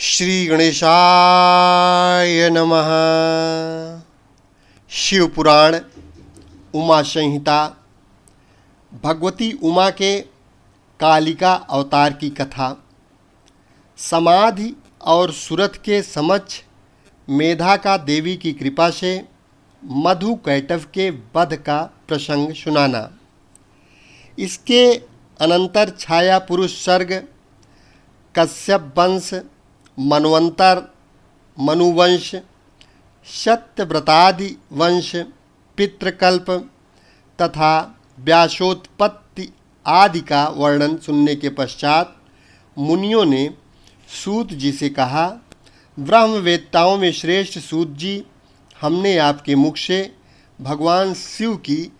श्री गणेशाय नमः। शिव पुराण उमा संहिता भगवती उमा के कालिका अवतार की कथा। समाधि और सुरथ के समक्ष मेधा का देवी की कृपा से मधु कैटव के वध का प्रसंग सुनाना। इसके अनंतर छाया पुरुष सर्ग, कश्यप वंश, मनवंतर, मनुवंश, सत्यव्रतादि वंश, पितृकल्प तथा व्यासोत्पत्ति आदि का वर्णन सुनने के पश्चात मुनियों ने सूत जी से कहा, ब्रह्मवेत्ताओं में श्रेष्ठ सूत जी, हमने आपके मुख से भगवान शिव की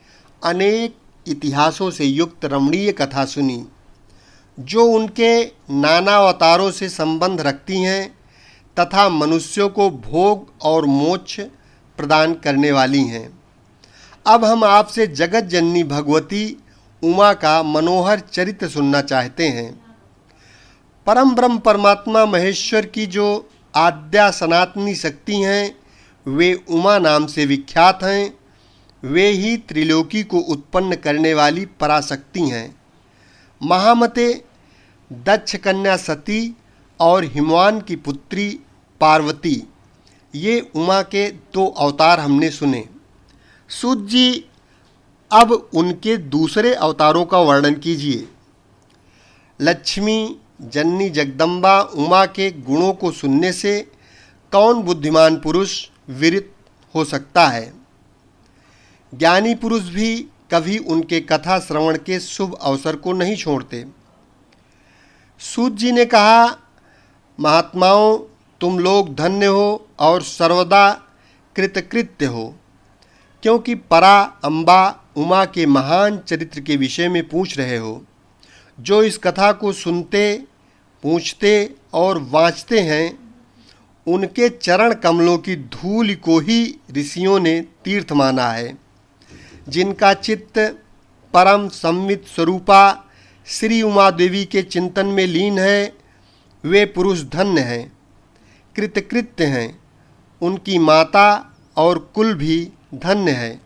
अनेक इतिहासों से युक्त रमणीय कथा सुनी, जो उनके नाना अवतारों से संबंध रखती हैं तथा मनुष्यों को भोग और मोक्ष प्रदान करने वाली हैं। अब हम आपसे जगत जननी भगवती उमा का मनोहर चरित्र सुनना चाहते हैं। परम ब्रह्म परमात्मा महेश्वर की जो आद्या सनातनी शक्ति हैं, वे उमा नाम से विख्यात हैं। वे ही त्रिलोकी को उत्पन्न करने वाली पराशक्ति हैं। महामते दक्ष कन्या सती और हिमवान की पुत्री पार्वती, ये उमा के दो अवतार हमने सुने। सूत जी, अब उनके दूसरे अवतारों का वर्णन कीजिए। लक्ष्मी जननी जगदम्बा उमा के गुणों को सुनने से कौन बुद्धिमान पुरुष विरत हो सकता है। ज्ञानी पुरुष भी कभी उनके कथा श्रवण के शुभ अवसर को नहीं छोड़ते। सूत जी ने कहा, महात्माओं, तुम लोग धन्य हो और सर्वदा कृतकृत्य हो, क्योंकि परा अम्बा उमा के महान चरित्र के विषय में पूछ रहे हो। जो इस कथा को सुनते, पूछते और वाँचते हैं, उनके चरण कमलों की धूल को ही ऋषियों ने तीर्थ माना है। जिनका चित्त परम संवित स्वरूपा श्री उमा देवी के चिंतन में लीन है, वे पुरुष धन्य हैं, कृतकृत्य हैं। उनकी माता और कुल भी धन्य है।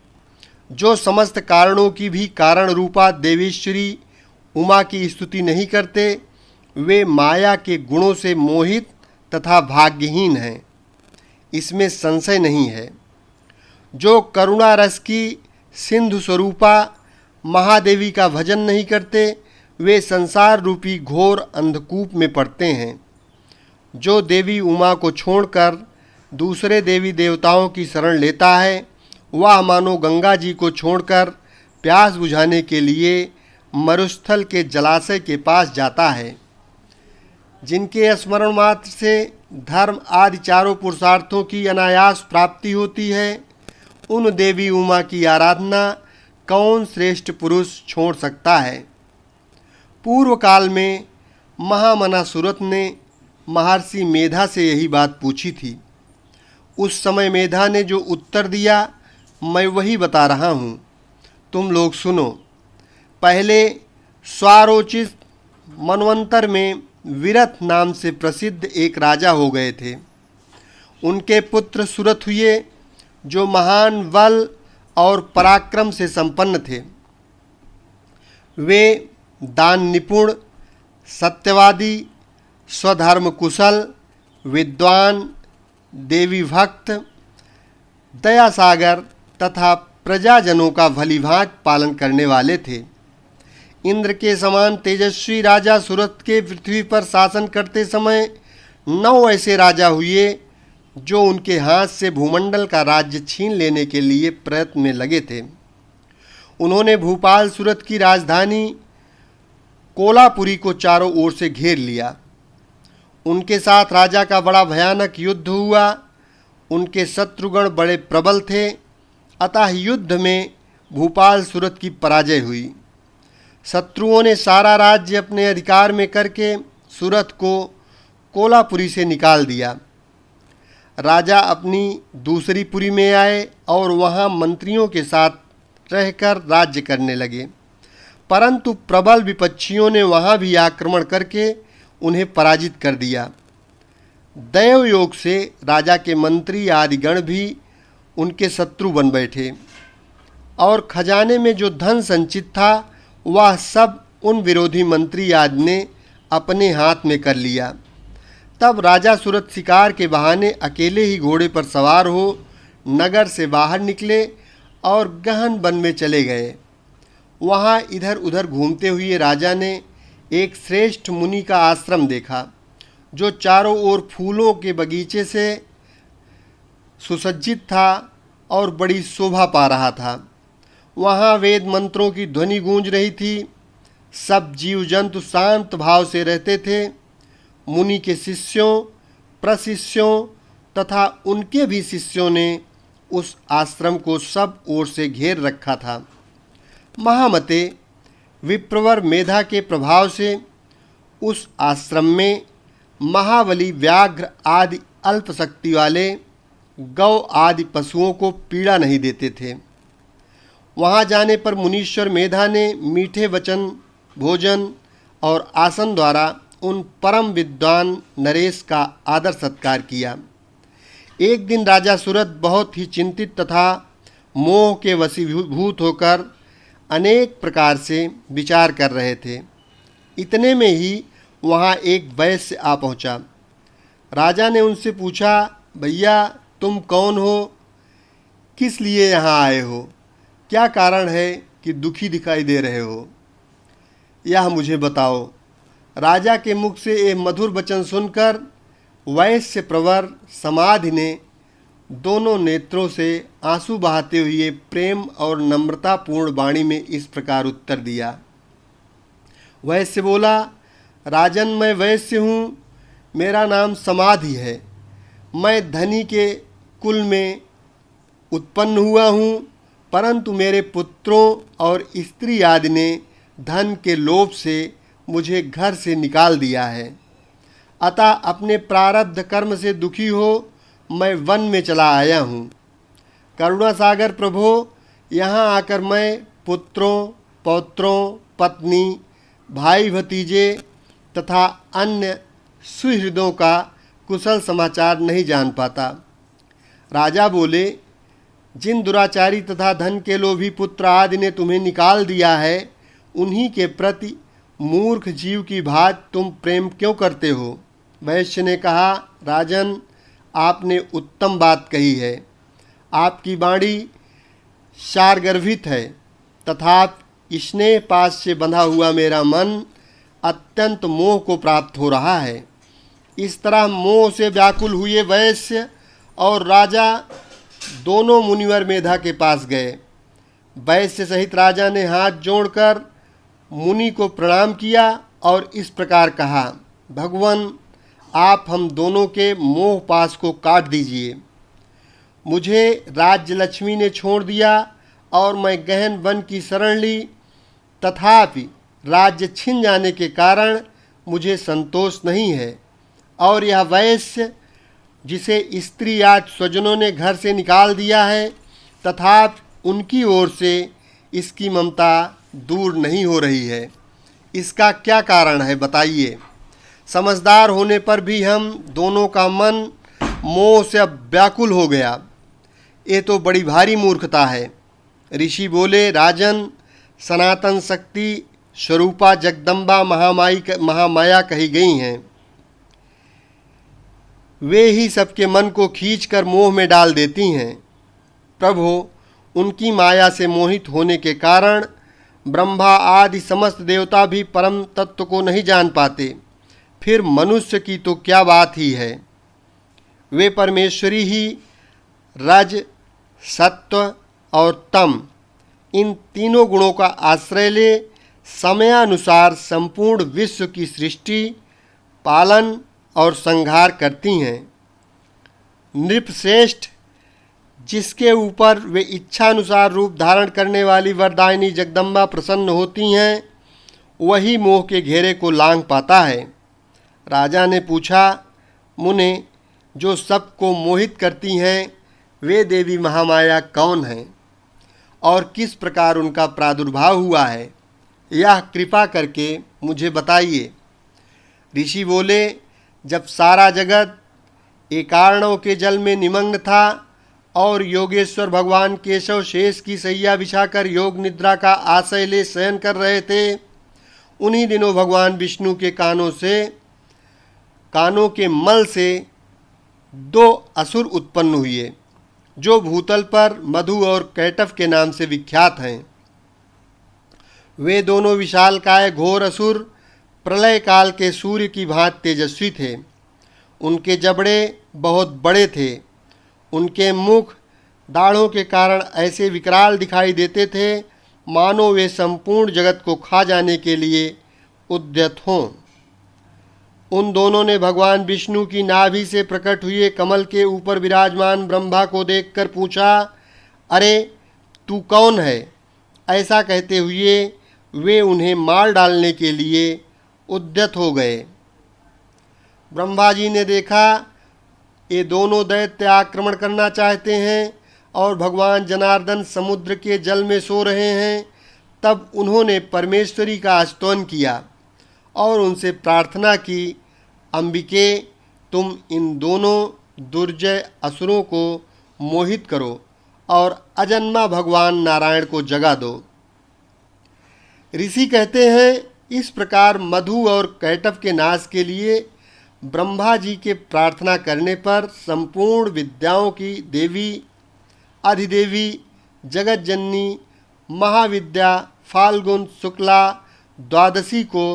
जो समस्त कारणों की भी कारण रूपा देवीश्वरी उमा की स्तुति नहीं करते, वे माया के गुणों से मोहित तथा भाग्यहीन हैं, इसमें संशय नहीं है। जो करुणा रस की सिंधु स्वरूपा महादेवी का भजन नहीं करते, वे संसार रूपी घोर अंधकूप में पड़ते हैं। जो देवी उमा को छोड़कर दूसरे देवी देवताओं की शरण लेता है, वह मानो गंगा जी को छोड़कर प्यास बुझाने के लिए मरुस्थल के जलाशय के पास जाता है। जिनके स्मरण मात्र से धर्म आदि चारों पुरुषार्थों की अनायास प्राप्ति होती है, उन देवी उमा की आराधना कौन श्रेष्ठ पुरुष छोड़ सकता है। पूर्व काल में महामना सुरथ ने महर्षि मेधा से यही बात पूछी थी। उस समय मेधा ने जो उत्तर दिया, मैं वही बता रहा हूँ, तुम लोग सुनो। पहले स्वारोचित मनवंतर में विरथ नाम से प्रसिद्ध एक राजा हो गए थे। उनके पुत्र सुरथ हुए, जो महान बल और पराक्रम से संपन्न थे। वे दान निपुण, सत्यवादी, स्वधर्म कुशल, विद्वान, देवी भक्त, दया सागर तथा प्रजाजनों का भलीभांति पालन करने वाले थे। इंद्र के समान तेजस्वी राजा सुरथ के पृथ्वी पर शासन करते समय 9 ऐसे राजा हुए, जो उनके हाथ से भूमंडल का राज्य छीन लेने के लिए प्रयत्न में लगे थे। उन्होंने भूपाल सुरथ की राजधानी कोलापुरी को चारों ओर से घेर लिया। उनके साथ राजा का बड़ा भयानक युद्ध हुआ। उनके शत्रुगण बड़े प्रबल थे, अतः युद्ध में भूपाल सुरथ की पराजय हुई। शत्रुओं ने सारा राज्य अपने अधिकार में करके सुरथ को कोलापुरी से निकाल दिया। राजा अपनी दूसरी पुरी में आए और वहाँ मंत्रियों के साथ रहकर राज्य करने लगे। परंतु प्रबल विपक्षियों ने वहाँ भी आक्रमण करके उन्हें पराजित कर दिया। दैव योग से राजा के मंत्री आदि गण भी उनके शत्रु बन बैठे और खजाने में जो धन संचित था वह सब उन विरोधी मंत्री आदि ने अपने हाथ में कर लिया। तब राजा सूरत शिकार के बहाने अकेले ही घोड़े पर सवार हो नगर से बाहर निकले और गहन वन में चले गए। वहाँ इधर उधर घूमते हुए राजा ने एक श्रेष्ठ मुनि का आश्रम देखा जो चारों ओर फूलों के बगीचे से सुसज्जित था और बड़ी शोभा पा रहा था। वहाँ वेद मंत्रों की ध्वनि गूंज रही थी। सब जीव जंतु शांत भाव से रहते थे। मुनि के शिष्यों, प्रशिष्यों तथा उनके भी शिष्यों ने उस आश्रम को सब ओर से घेर रखा था। महामते, विप्रवर मेधा के प्रभाव से उस आश्रम में महाबली व्याघ्र आदि अल्प शक्ति वाले गौ आदि पशुओं को पीड़ा नहीं देते थे। वहाँ जाने पर मुनीश्वर मेधा ने मीठे वचन, भोजन और आसन द्वारा उन परम विद्वान नरेश का आदर सत्कार किया। एक दिन राजा सूरत बहुत ही चिंतित तथा मोह के वशीभूत होकर अनेक प्रकार से विचार कर रहे थे। इतने में ही वहाँ एक वैश्य आ पहुँचा। राजा ने उनसे पूछा, भैया तुम कौन हो? किस लिए यहाँ आए हो? क्या कारण है कि दुखी दिखाई दे रहे हो? यह मुझे बताओ। राजा के मुख से ये मधुर वचन सुनकर वैश्य प्रवर समाधि ने दोनों नेत्रों से आंसू बहाते हुए प्रेम और नम्रतापूर्ण वाणी में इस प्रकार उत्तर दिया। वैश्य बोला, राजन, मैं वैश्य हूँ, मेरा नाम समाधि है। मैं धनी के कुल में उत्पन्न हुआ हूँ, परंतु मेरे पुत्रों और स्त्री आदि ने धन के लोभ से मुझे घर से निकाल दिया है। अतः अपने प्रारब्ध कर्म से दुखी हो मैं वन में चला आया हूँ। करुणा सागर प्रभो, यहाँ आकर मैं पुत्रों, पौत्रों, पत्नी, भाई भतीजे तथा अन्य सुहृदों का कुशल समाचार नहीं जान पाता। राजा बोले, जिन दुराचारी तथा धन के लोभी पुत्र आदि ने तुम्हें निकाल दिया है, उन्हीं के प्रति मूर्ख जीव की भांति तुम प्रेम क्यों करते हो? वैश्य ने कहा, राजन, आपने उत्तम बात कही है। आपकी वाणी सारगर्भित है, तथा स्नेह पाश से बंधा हुआ मेरा मन अत्यंत मोह को प्राप्त हो रहा है। इस तरह मोह से व्याकुल हुए वैश्य और राजा दोनों मुनिवर मेधा के पास गए। वैश्य सहित राजा ने हाथ जोड़कर मुनि को प्रणाम किया और इस प्रकार कहा, भगवान, आप हम दोनों के मोह पास को काट दीजिए। मुझे राज्य लक्ष्मी ने छोड़ दिया और मैं गहन वन की शरण ली, तथापि राज्य छिन जाने के कारण मुझे संतोष नहीं है। और यह वैश्य जिसे स्त्री आदि स्वजनों ने घर से निकाल दिया है, तथा उनकी ओर से इसकी ममता दूर नहीं हो रही है। इसका क्या कारण है बताइए। समझदार होने पर भी हम दोनों का मन मोह से अब व्याकुल हो गया। ये तो बड़ी भारी मूर्खता है। ऋषि बोले, राजन, सनातन शक्ति स्वरूपा जगदम्बा महामाया कही गई हैं। वे ही सबके मन को खींचकर मोह में डाल देती हैं। प्रभु, उनकी माया से मोहित होने के कारण ब्रह्मा आदि समस्त देवता भी परम तत्व को नहीं जान पाते। फिर मनुष्य की तो क्या बात ही है। वे परमेश्वरी ही रज, सत्व और तम, इन तीनों गुणों का आश्रय ले समयानुसार संपूर्ण विश्व की सृष्टि, पालन और संहार करती हैं। नृपश्रेष्ठ, जिसके ऊपर वे इच्छानुसार रूप धारण करने वाली वरदायिनी जगदम्बा प्रसन्न होती हैं, वही मोह के घेरे को लांघ पाता है। राजा ने पूछा, मुने, जो सबको मोहित करती हैं, वे देवी महामाया कौन हैं और किस प्रकार उनका प्रादुर्भाव हुआ है, यह कृपा करके मुझे बताइए। ऋषि बोले, जब सारा जगत एकार्णव के जल में निमग्न था और योगेश्वर भगवान केशव शेष की सैया बिछाकर योग निद्रा का आशय ले शयन कर रहे थे। उन्हीं दिनों भगवान विष्णु के कानों के मल से 2 असुर उत्पन्न हुए, जो भूतल पर मधु और कैटव के नाम से विख्यात हैं। वे दोनों विशालकाय घोर असुर प्रलय काल के सूर्य की भांति तेजस्वी थे। उनके जबड़े बहुत बड़े थे। उनके मुख दाढ़ों के कारण ऐसे विकराल दिखाई देते थे मानो वे संपूर्ण जगत को खा जाने के लिए उद्यत हों। उन दोनों ने भगवान विष्णु की नाभि से प्रकट हुए कमल के ऊपर विराजमान ब्रह्मा को देखकर पूछा, अरे तू कौन है? ऐसा कहते हुए वे उन्हें मार डालने के लिए उद्यत हो गए। ब्रह्मा जी ने देखा ये दोनों दैत्य आक्रमण करना चाहते हैं और भगवान जनार्दन समुद्र के जल में सो रहे हैं। तब उन्होंने परमेश्वरी का स्तोत्र किया और उनसे प्रार्थना की, अंबिके तुम इन दोनों दुर्जय असुरों को मोहित करो और अजन्मा भगवान नारायण को जगा दो। ऋषि कहते हैं, इस प्रकार मधु और कैटव के नाश के लिए ब्रह्मा जी के प्रार्थना करने पर संपूर्ण विद्याओं की देवी अधिदेवी जगत जननी महाविद्या फाल्गुन शुक्ला द्वादशी को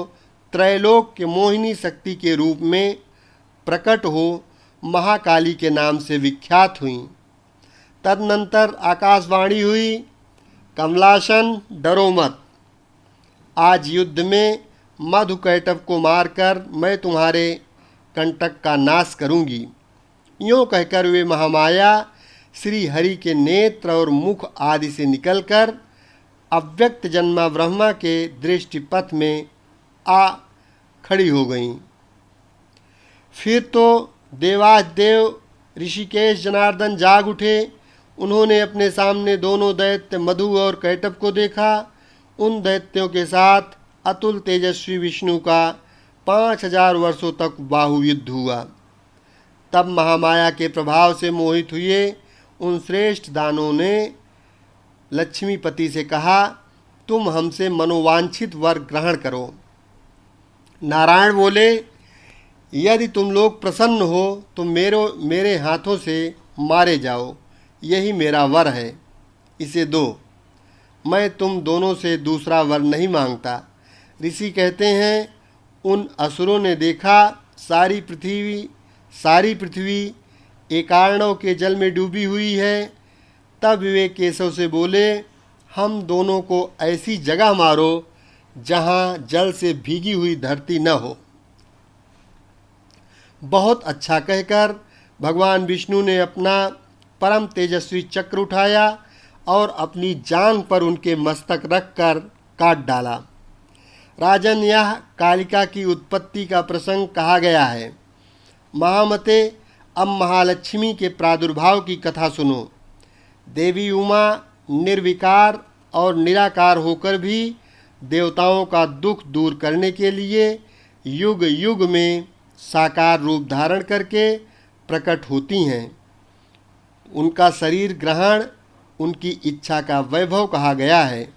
त्रैलोक के मोहिनी शक्ति के रूप में प्रकट हो महाकाली के नाम से विख्यात हुई। तदनंतर आकाशवाणी हुई, कमलासन डरो मत, आज युद्ध में मधु कैटव को मारकर मैं तुम्हारे कंटक का नाश करूंगी। यूँ कहकर वे महामाया श्री हरि के नेत्र और मुख आदि से निकलकर अव्यक्त जन्मा ब्रह्मा के दृष्टिपथ में आ खड़ी हो गईं। फिर तो देवाधिदेव ऋषिकेश जनार्दन जाग उठे। उन्होंने अपने सामने दोनों दैत्य मधु और कैटव को देखा। उन दैत्यों के साथ अतुल तेजस्वी विष्णु का 5000 वर्षों तक बाहुयुद्ध हुआ। तब महामाया के प्रभाव से मोहित हुए उन श्रेष्ठ दानों ने लक्ष्मीपति से कहा, तुम हमसे मनोवांछित वर ग्रहण करो। नारायण बोले, यदि तुम लोग प्रसन्न हो तो मेरे हाथों से मारे जाओ, यही मेरा वर है, इसे दो। मैं तुम दोनों से दूसरा वर नहीं मांगता। ऋषि कहते हैं, उन असुरों ने देखा सारी पृथ्वी एकार्णव के जल में डूबी हुई है। तब वे केशव से बोले, हम दोनों को ऐसी जगह मारो जहाँ जल से भीगी हुई धरती न हो। बहुत अच्छा कहकर भगवान विष्णु ने अपना परम तेजस्वी चक्र उठाया और अपनी जांघ पर उनके मस्तक रखकर काट डाला। राजन, यह कालिका की उत्पत्ति का प्रसंग कहा गया है। महामते, अब महालक्ष्मी के प्रादुर्भाव की कथा सुनो। देवी उमा निर्विकार और निराकार होकर भी देवताओं का दुख दूर करने के लिए युग युग में साकार रूप धारण करके प्रकट होती हैं। उनका शरीर ग्रहण उनकी इच्छा का वैभव कहा गया है।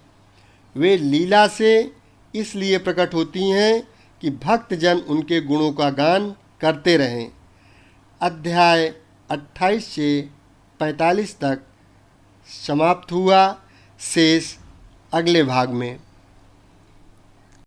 वे लीला से इसलिए प्रकट होती हैं कि भक्तजन उनके गुणों का गान करते रहें। अध्याय 28 से 45 तक समाप्त हुआ। शेष अगले भाग में।